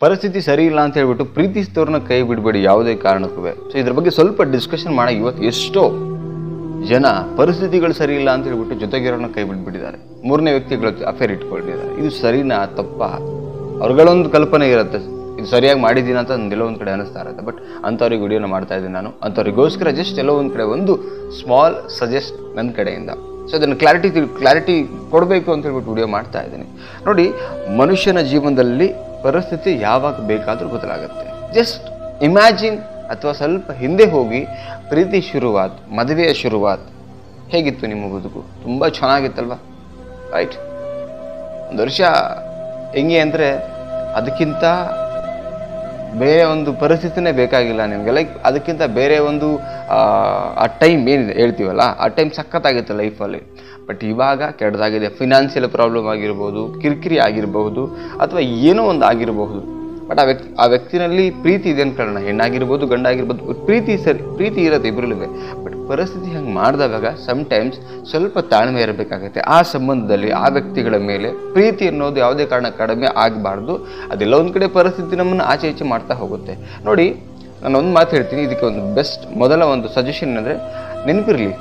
ಪರಿಸ್ಥಿತಿ ಸರಿ ಇಲ್ಲ ಅಂತ ಹೇಳ್ಬಿಟ್ಟು ಪ್ರೀತಿಸಿದವ್ರನ್ನ ಕೈ ಬಿಡಬೇಡಿ ಯಾವುದೇ ಕಾರಣಕ್ಕೂ. ಸೊ ಇದ್ರ ಬಗ್ಗೆ ಸ್ವಲ್ಪ ಡಿಸ್ಕಷನ್ ಮಾಡಿ. ಇವತ್ತು ಎಷ್ಟೋ ಜನ ಪರಿಸ್ಥಿತಿಗಳು ಸರಿ ಇಲ್ಲ ಅಂತ ಹೇಳ್ಬಿಟ್ಟು ಜೊತೆಗಿರೋನ್ನ ಕೈ ಬಿಟ್ಬಿಟ್ಟಿದ್ದಾರೆ, ಮೂರನೇ ವ್ಯಕ್ತಿಗಳ ಅಫೇರ್ ಇಟ್ಕೊಂಡಿದ್ದಾರೆ. ಇದು ಸರಿನಾ ತಪ್ಪಾ? ಅವ್ರಗಳೊಂದು ಕಲ್ಪನೆ ಇರುತ್ತೆ, ಇದು ಸರಿಯಾಗಿ ಮಾಡಿದ್ದೀನಿ ಅಂತ ಎಲ್ಲೋ ಒಂದು ಕಡೆ ಅನ್ನಿಸ್ತಾ ಇರುತ್ತೆ. ಬಟ್ ಅಂಥವ್ರಿಗೆ ವಿಡಿಯೋನ ಮಾಡ್ತಾ ಇದ್ದೀನಿ ನಾನು. ಅಂಥವ್ರಿಗೋಸ್ಕರ ಜಸ್ಟ್ ಎಲ್ಲೋ ಒಂದು ಕಡೆ ಒಂದು ಸ್ಮಾಲ್ ಸಜೆಸ್ಟ್ ನನ್ನ ಕಡೆಯಿಂದ. ಸೊ ಅದನ್ನು ಕ್ಲಾರಿಟಿ ಕೊಡಬೇಕು ಅಂತ ಹೇಳ್ಬಿಟ್ಟು ವಿಡಿಯೋ ಮಾಡ್ತಾ ಇದ್ದೀನಿ. ನೋಡಿ, ಮನುಷ್ಯನ ಜೀವನದಲ್ಲಿ ಪರಿಸ್ಥಿತಿ ಯಾವಾಗ ಬೇಕಾದರೂ ಬದಲಾಗುತ್ತೆ. ಜಸ್ಟ್ ಇಮ್ಯಾಜಿನ್, ಅಥವಾ ಸ್ವಲ್ಪ ಹಿಂದೆ ಹೋಗಿ, ಪ್ರೀತಿ ಶುರುವಾತ್, ಮದುವೆಯ ಶುರುವಾತ್ ಹೇಗಿತ್ತು ನಿಮ್ಮ ಬದುಕು? ತುಂಬ ಚೆನ್ನಾಗಿತ್ತಲ್ವ, ರೈಟ್? ಒಂದು ವರ್ಷ ಹೆಂಗೆ ಅಂದರೆ ಅದಕ್ಕಿಂತ ಬೇರೆ ಒಂದು ಪರಿಸ್ಥಿತಿನೇ ಬೇಕಾಗಿಲ್ಲ ನಿಮಗೆ. ಲೈಕ್ ಅದಕ್ಕಿಂತ ಬೇರೆ ಒಂದು ಆ ಟೈಮ್ ಏನಿದೆ ಹೇಳ್ತೀವಲ್ಲ, ಆ ಟೈಮ್ ಸಖತ್ತಾಗಿತ್ತು ಲೈಫಲ್ಲಿ. ಬಟ್ ಇವಾಗ ಕೆಟ್ಟದಾಗಿದೆ. ಫಿನಾನ್ಷಿಯಲ್ ಪ್ರಾಬ್ಲಮ್ ಆಗಿರ್ಬೋದು, ಕಿರಿಕಿರಿ ಆಗಿರಬಹುದು, ಅಥವಾ ಏನೋ ಒಂದು ಆಗಿರಬಹುದು. ಬಟ್ ಆ ವ್ಯಕ್ತಿನಲ್ಲಿ ಪ್ರೀತಿ ಇದೆ ಅನ್ಕೊಳ್ಳೋಣ, ಹೆಣ್ಣಾಗಿರ್ಬೋದು ಗಂಡಾಗಿರ್ಬೋದು, ಪ್ರೀತಿ ಇರುತ್ತೆ ಇಬ್ಬರಲ್ಲೂ. ಬಟ್ ಪರಿಸ್ಥಿತಿ ಹಂಗೆ ಮಾಡಿದಾಗ ಸಮ್ಟೈಮ್ಸ್ ಸ್ವಲ್ಪ ತಾಳ್ಮೆ ಇರಬೇಕಾಗುತ್ತೆ. ಆ ಸಂಬಂಧದಲ್ಲಿ ಆ ವ್ಯಕ್ತಿಗಳ ಮೇಲೆ ಪ್ರೀತಿ ಅನ್ನೋದು ಯಾವುದೇ ಕಾರಣ ಕಡಿಮೆ ಆಗಬಾರ್ದು. ಅದೆಲ್ಲ ಒಂದು ಕಡೆ ಪರಿಸ್ಥಿತಿ ನಮ್ಮನ್ನು ಆಚೆ ಈಚೆ ಮಾಡ್ತಾ ಹೋಗುತ್ತೆ. ನೋಡಿ, ನಾನು ಒಂದು ಮಾತು ಹೇಳ್ತೀನಿ, ಇದಕ್ಕೆ ಒಂದು ಮೊದಲ ಒಂದು ಸಜೆಷನ್ ಅಂದರೆ, ನೆನಪಿರಲಿ,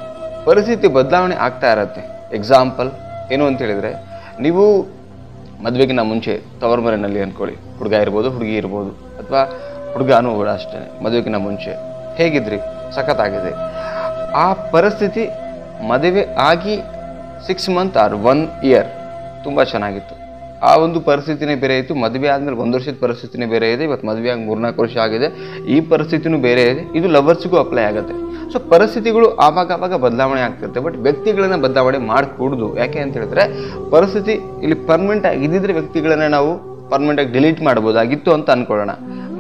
ಪರಿಸ್ಥಿತಿ ಬದಲಾವಣೆ ಆಗ್ತಾ ಇರತ್ತೆ. ಎಕ್ಸಾಂಪಲ್ ಏನು ಅಂತ ಹೇಳಿದರೆ, ನೀವು ಮದುವೆಗಿನ ಮುಂಚೆ ತವರ ಮನೆಯಲ್ಲಿ ಅಂದ್ಕೊಳ್ಳಿ, ಹುಡುಗ ಇರ್ಬೋದು ಹುಡುಗಿ ಇರ್ಬೋದು, ಅಥವಾ ಹುಡುಗನೂ ಕೂಡ ಅಷ್ಟೇ. ಮದುವೆಗಿನ ಮುಂಚೆ ಹೇಗಿದ್ರಿ? ಸಖತ್ತಾಗಿದೆ. ಆ ಪರಿಸ್ಥಿತಿ ಮದುವೆ ಆಗಿ 6 ಮಂತ್ ಆರ್ 1 ಇಯರ್ ತುಂಬ ಚೆನ್ನಾಗಿತ್ತು. ಆ ಒಂದು ಪರಿಸ್ಥಿತಿನೇ ಬೇರೆ ಇತ್ತು. ಮದುವೆ ಆದಮೇಲೆ 1 ವರ್ಷದ ಪರಿಸ್ಥಿತಿನೇ ಬೇರೆ ಇದೆ. ಇವತ್ತು ಮದುವೆ ಆಗಿ 3-4 ವರ್ಷ ಆಗಿದೆ, ಈ ಪರಿಸ್ಥಿತಿನೂ ಬೇರೆ ಇದೆ. ಇದು ಲವರ್ಸ್ಗೂ ಅಪ್ಲೈ ಆಗುತ್ತೆ. ಸೊ ಪರಿಸ್ಥಿತಿಗಳು ಆವಾಗ ಬದಲಾವಣೆ ಆಗ್ತಿರುತ್ತೆ. ಬಟ್ ವ್ಯಕ್ತಿಗಳನ್ನ ಬದಲಾವಣೆ ಮಾಡಕೂಡ್ದು. ಯಾಕೆ ಅಂತ ಹೇಳಿದ್ರೆ, ಪರಿಸ್ಥಿತಿ ಇಲ್ಲಿ ಪರ್ಮನೆಂಟ್ ಆಗಿದ್ದಿದ್ರೆ ವ್ಯಕ್ತಿಗಳನ್ನ ನಾವು ಪರ್ಮನೆಂಟಾಗಿ ಡಿಲೀಟ್ ಮಾಡ್ಬೋದಾಗಿತ್ತು ಅಂತ ಅಂದ್ಕೊಳ್ಳೋಣ.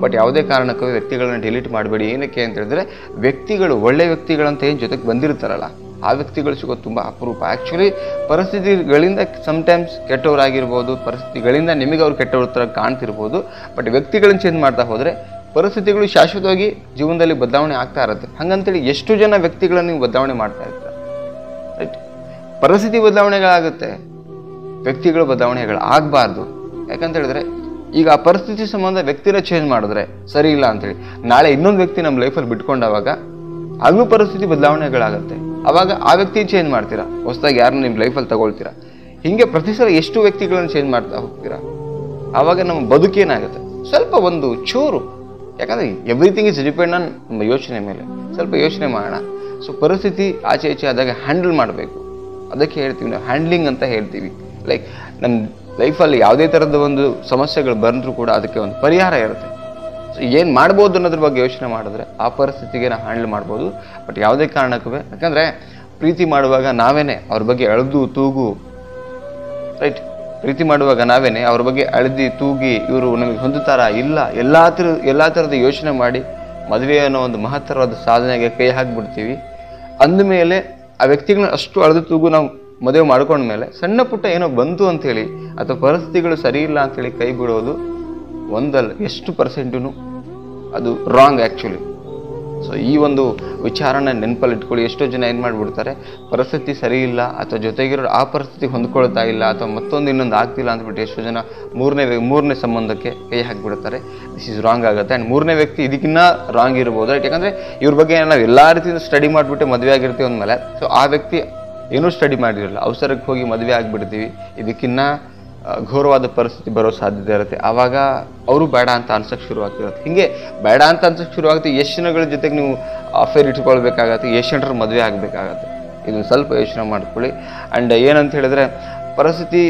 ಬಟ್ ಯಾವುದೇ ಕಾರಣಕ್ಕೂ ವ್ಯಕ್ತಿಗಳನ್ನ ಡಿಲೀಟ್ ಮಾಡಬೇಡಿ. ಏನಕ್ಕೆ ಅಂತ ಹೇಳಿದ್ರೆ, ವ್ಯಕ್ತಿಗಳು ಒಳ್ಳೆ ವ್ಯಕ್ತಿಗಳಂತ ಏನು ಜೊತೆಗೆ ಬಂದಿರ್ತಾರಲ್ಲ, ಆ ವ್ಯಕ್ತಿಗಳು ಸಿಗೋದು ತುಂಬ ಅಪರೂಪ. ಆ್ಯಕ್ಚುಲಿ ಪರಿಸ್ಥಿತಿಗಳಿಂದ ಸಮ್ಟೈಮ್ಸ್ ಕೆಟ್ಟವರಾಗಿರ್ಬೋದು, ಪರಿಸ್ಥಿತಿಗಳಿಂದ ನಿಮಗೆ ಅವ್ರು ಕೆಟ್ಟವ್ರ ಥರ ಕಾಣ್ತಿರ್ಬೋದು. ಬಟ್ ವ್ಯಕ್ತಿಗಳನ್ನ ಚೇಂಜ್ ಮಾಡ್ತಾ ಹೋದರೆ ಪರಿಸ್ಥಿತಿಗಳು ಶಾಶ್ವತವಾಗಿ ಜೀವನದಲ್ಲಿ ಬದಲಾವಣೆ ಆಗ್ತಾ ಇರುತ್ತೆ. ಹಾಗಂತೇಳಿ ಎಷ್ಟು ಜನ ವ್ಯಕ್ತಿಗಳನ್ನು ನೀವು ಬದಲಾವಣೆ ಮಾಡ್ತಾ ಇರ್ತಾರೆ, ರೈಟ್? ಪರಿಸ್ಥಿತಿ ಬದಲಾವಣೆಗಳಾಗುತ್ತೆ, ವ್ಯಕ್ತಿಗಳು ಬದಲಾವಣೆಗಳು ಆಗಬಾರ್ದು. ಯಾಕಂತ ಹೇಳಿದ್ರೆ, ಈಗ ಆ ಪರಿಸ್ಥಿತಿ ಸಂಬಂಧ ವ್ಯಕ್ತಿನ ಚೇಂಜ್ ಮಾಡಿದ್ರೆ ಸರಿ ಇಲ್ಲ ಅಂತೇಳಿ, ನಾಳೆ ಇನ್ನೊಂದು ವ್ಯಕ್ತಿ ನಮ್ಮ ಲೈಫಲ್ಲಿ ಬಿಟ್ಕೊಂಡಾಗ ಆಗಲೂ ಪರಿಸ್ಥಿತಿ ಬದಲಾವಣೆಗಳಾಗುತ್ತೆ. ಆವಾಗ ಆ ವ್ಯಕ್ತಿ ಚೇಂಜ್ ಮಾಡ್ತೀರಾ, ಹೊಸದಾಗಿ ಯಾರನ್ನ ನಿಮ್ಮ ಲೈಫಲ್ಲಿ ತಗೊಳ್ತೀರಾ. ಹೀಗೆ ಪ್ರತಿ ಸಲ ಎಷ್ಟು ವ್ಯಕ್ತಿಗಳನ್ನು ಚೇಂಜ್ ಮಾಡ್ತಾ ಹೋಗ್ತೀರಾ, ಆವಾಗ ನಮ್ಮ ಬದುಕೇನಾಗುತ್ತೆ ಸ್ವಲ್ಪ ಒಂದು ಚೂರು. ಯಾಕಂದರೆ ಎವ್ರಿಥಿಂಗ್ ಇಸ್ ಡಿಪೆಂಡ್ ಆನ್ ನಮ್ಮ ಯೋಚನೆ ಮೇಲೆ. ಸ್ವಲ್ಪ ಯೋಚನೆ ಮಾಡೋಣ. ಸೊ ಪರಿಸ್ಥಿತಿ ಆಚೆ ಈಚೆ ಆದಾಗ ಹ್ಯಾಂಡಲ್ ಮಾಡಬೇಕು. ಅದಕ್ಕೆ ಹೇಳ್ತೀವಿ ನಾವು ಹ್ಯಾಂಡ್ಲಿಂಗ್ ಅಂತ ಹೇಳ್ತೀವಿ. ಲೈಕ್ ನಮ್ಮ ಲೈಫಲ್ಲಿ ಯಾವುದೇ ಥರದ ಒಂದು ಸಮಸ್ಯೆಗಳು ಬಂದರೂ ಕೂಡ ಅದಕ್ಕೆ ಒಂದು ಪರಿಹಾರ ಇರುತ್ತೆ. ಸೊ ಏನು ಮಾಡ್ಬೋದು ಅನ್ನೋದ್ರ ಬಗ್ಗೆ ಯೋಚನೆ ಮಾಡಿದ್ರೆ ಆ ಪರಿಸ್ಥಿತಿಗೆ ನಾವು ಹ್ಯಾಂಡಲ್ ಮಾಡ್ಬೋದು. ಬಟ್ ಯಾವುದೇ ಕಾರಣಕ್ಕೂ, ಯಾಕಂದರೆ ಪ್ರೀತಿ ಮಾಡುವಾಗ ನಾವೇನೆ ಅವ್ರ ಬಗ್ಗೆ ಅಳೆದು ತೂಗು, ರೈಟ್? ಪ್ರೀತಿ ಮಾಡುವಾಗ ನಾವೇನೆ ಅವ್ರ ಬಗ್ಗೆ ಅಳೆದು ತೂಗಿ, ಇವರು ನಮಗೆ ಹೊಂದುತ್ತಾರಾ ಇಲ್ಲ, ಎಲ್ಲ ಥರದ ಯೋಚನೆ ಮಾಡಿ ಮದುವೆ ಅನ್ನೋ ಒಂದು ಮಹತ್ತರವಾದ ಸಾಧನೆಗೆ ಕೈ ಹಾಕಿಬಿಡ್ತೀವಿ. ಅಂದಮೇಲೆ ಆ ವ್ಯಕ್ತಿಗಳನ್ನ ಅಷ್ಟು ಅಳೆದು ತೂಗು ನಾವು ಮದುವೆ ಮಾಡ್ಕೊಂಡ್ಮೇಲೆ ಸಣ್ಣ ಪುಟ್ಟ ಏನೋ ಬಂತು ಅಂಥೇಳಿ, ಅಥವಾ ಪರಿಸ್ಥಿತಿಗಳು ಸರಿ ಇಲ್ಲ ಅಂಥೇಳಿ ಕೈ ಬಿಡೋದು ಒಂದಲ್ಲ ಎಷ್ಟು ಪರ್ಸೆಂಟೂ ಅದು ರಾಂಗ್ ಆ್ಯಕ್ಚುಲಿ. ಸೊ ಈ ಒಂದು ವಿಚಾರನ ನೆನಪಲ್ಲಿ ಇಟ್ಕೊಳ್ಳಿ. ಎಷ್ಟೋ ಜನ ಏನು ಮಾಡಿಬಿಡ್ತಾರೆ, ಪರಿಸ್ಥಿತಿ ಸರಿ ಇಲ್ಲ ಅಥವಾ ಜೊತೆಗಿರೋ ಆ ಪರಿಸ್ಥಿತಿ ಹೊಂದ್ಕೊಳ್ತಾ ಇಲ್ಲ ಅಥವಾ ಮತ್ತೊಂದು ಇನ್ನೊಂದು ಆಗ್ತಿಲ್ಲ ಅಂದ್ಬಿಟ್ಟು ಎಷ್ಟೋ ಜನ ಮೂರನೇ ಸಂಬಂಧಕ್ಕೆ ಕೈ ಹಾಕಿಬಿಡ್ತಾರೆ. ದಿಸ್ ಈಸ್ ರಾಂಗ್ ಆಗುತ್ತೆ. ಆ್ಯಂಡ್ ಮೂರನೇ ವ್ಯಕ್ತಿ ಇದಕ್ಕಿನ್ನ ರಾಂಗ್ ಇರ್ಬೋದು, ರೈಟ್? ಯಾಕಂದರೆ ಇವ್ರ ಬಗ್ಗೆ ನಾವು ಎಲ್ಲ ರೀತಿಯಿಂದ ಸ್ಟಡಿ ಮಾಡಿಬಿಟ್ಟು ಮದುವೆ ಆಗಿರ್ತೀವಿ ಅಂದಮೇಲೆ, ಸೊ ಆ ವ್ಯಕ್ತಿ ಏನೂ ಸ್ಟಡಿ ಮಾಡಿರಲ್ಲ, ಅವಸರಕ್ಕೆ ಹೋಗಿ ಮದುವೆ ಆಗಿಬಿಡ್ತೀವಿ. ಇದಕ್ಕಿನ್ನ ಘೋರವಾದ ಪರಿಸ್ಥಿತಿ ಬರೋ ಸಾಧ್ಯತೆ ಇರುತ್ತೆ. ಆವಾಗ ಅವರು ಬೇಡ ಅಂತ ಅನ್ಸೋಕ್ಕೆ ಶುರುವಾಗ್ತಿರುತ್ತೆ. ಹೀಗೆ ಬೇಡ ಅಂತ ಅನ್ಸೋಕ್ಕೆ ಶುರುವಾಗುತ್ತೆ. ಎಷ್ಟು ಜನಗಳ ಜೊತೆಗೆ ನೀವು ಅಫೇರ್ ಇಟ್ಕೊಳ್ಬೇಕಾಗತ್ತೆ, ಎಷ್ಟು ಜನರ ಮದುವೆ ಆಗಬೇಕಾಗತ್ತೆ, ಇದನ್ನು ಸ್ವಲ್ಪ ಯೋಚನೆ ಮಾಡ್ಕೊಳ್ಳಿ. ಆ್ಯಂಡ್ ಏನಂತ ಹೇಳಿದ್ರೆ, ಪರಿಸ್ಥಿತಿ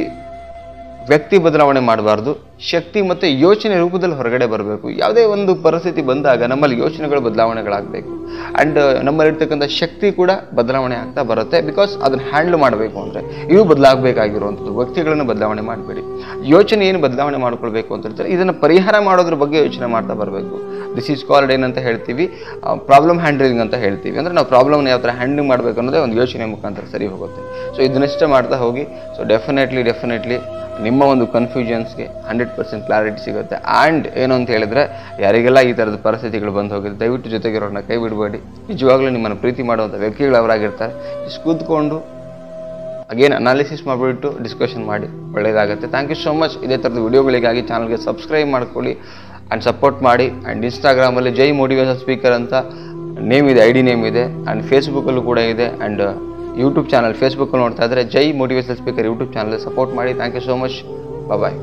ವ್ಯಕ್ತಿ ಬದಲಾವಣೆ ಮಾಡಬಾರ್ದು, ಶಕ್ತಿ ಮತ್ತು ಯೋಚನೆ ರೂಪದಲ್ಲಿ ಹೊರಗಡೆ ಬರಬೇಕು. ಯಾವುದೇ ಒಂದು ಪರಿಸ್ಥಿತಿ ಬಂದಾಗ ನಮ್ಮಲ್ಲಿ ಯೋಚನೆಗಳು ಬದಲಾವಣೆಗಳಾಗಬೇಕು. ಆ್ಯಂಡ್ ನಮ್ಮಲ್ಲಿರ್ತಕ್ಕಂಥ ಶಕ್ತಿ ಕೂಡ ಬದಲಾವಣೆ ಆಗ್ತಾ ಬರುತ್ತೆ. ಬಿಕಾಸ್ ಅದನ್ನು ಹ್ಯಾಂಡಲ್ ಮಾಡಬೇಕು ಅಂದರೆ ಇವು ಬದಲಾಗಬೇಕಾಗಿರುವಂಥದ್ದು. ವ್ಯಕ್ತಿಗಳನ್ನು ಬದಲಾವಣೆ ಮಾಡಬೇಡಿ. ಯೋಚನೆ ಏನು ಬದಲಾವಣೆ ಮಾಡ್ಕೊಳ್ಬೇಕು ಅಂತ ಹೇಳ್ತಾರೆ, ಇದನ್ನು ಪರಿಹಾರ ಮಾಡೋದ್ರ ಬಗ್ಗೆ ಯೋಚನೆ ಮಾಡ್ತಾ ಬರಬೇಕು. ದಿಸ್ ಈಸ್ ಕಾಲ್ಡ್ ಏನಂತ ಹೇಳ್ತೀವಿ, ಪ್ರಾಬ್ಲಮ್ ಹ್ಯಾಂಡ್ಲಿಂಗ್ ಅಂತ ಹೇಳ್ತೀವಿ. ಅಂದರೆ ನಾವು ಪ್ರಾಬ್ಲಮ್ನ ಯಾವ ಥರ ಹ್ಯಾಂಡಲ್ ಮಾಡಬೇಕು ಅನ್ನೋದೇ ಒಂದು ಯೋಚನೆ ಮುಖಾಂತರ ಸರಿ ಹೋಗುತ್ತೆ. ಸೊ ಇದನ್ನಿಷ್ಟೇ ಮಾಡ್ತಾ ಹೋಗಿ. ಸೊ ಡೆಫಿನೆಟ್ಲಿ ನಿಮ್ಮ ಒಂದು ಕನ್ಫ್ಯೂಷನ್ಸ್ಗೆ 100% ಕ್ಲಾರಿಟಿ ಸಿಗುತ್ತೆ. ಆ್ಯಂಡ್ ಏನು ಅಂತ ಹೇಳಿದ್ರೆ, ಯಾರಿಗೆಲ್ಲ ಈ ಥರದ ಪರಿಸ್ಥಿತಿಗಳು ಬಂದು ಹೋಗಿದೆ, ದಯವಿಟ್ಟು ಜೊತೆಗಿರೋರನ್ನ ಕೈ ಬಿಡಬೇಡಿ. ನಿಜವಾಗ್ಲೂ ನಿಮ್ಮನ್ನು ಪ್ರೀತಿ ಮಾಡುವಂಥ ವ್ಯಕ್ತಿಗಳು ಅವರಾಗಿರ್ತಾರೆ. ಇಷ್ಟು ಕೂತ್ಕೊಂಡು ಅಗೇನ್ ಅನಾಲಿಸಿಸ್ ಮಾಡಿಬಿಟ್ಟು ಡಿಸ್ಕಷನ್ ಮಾಡಿ, ಒಳ್ಳೆಯದಾಗುತ್ತೆ. Thank you so much. ಇದೇ ಥರದ ವಿಡಿಯೋಗಳಿಗಾಗಿ ಚಾನಲ್ಗೆ ಸಬ್ಸ್ಕ್ರೈಬ್ ಮಾಡ್ಕೊಳ್ಳಿ ಆ್ಯಂಡ್ ಸಪೋರ್ಟ್ ಮಾಡಿ. ಆ್ಯಂಡ್ ಇನ್ಸ್ಟಾಗ್ರಾಮಲ್ಲಿ ಜೈ ಮೋಟಿವೇಶನ್ ಸ್ಪೀಕರ್ ಅಂತ ನೇಮ್ ಇದೆ, ID ನೇಮ್ ಇದೆ. ಆ್ಯಂಡ್ ಫೇಸ್ಬುಕ್ಕಲ್ಲೂ ಕೂಡ ಇದೆ. ಆ್ಯಂಡ್ ಯೂಟ್ಯೂಬ್ ಚಾನಲ್, ಫೇಸ್ಬುಕ್ಕಲ್ಲಿ ನೋಡ್ತಾ ಇದ್ದರೆ Jai motivation speaker YouTube channel support ಮಾಡಿ. Thank you so much. Bye.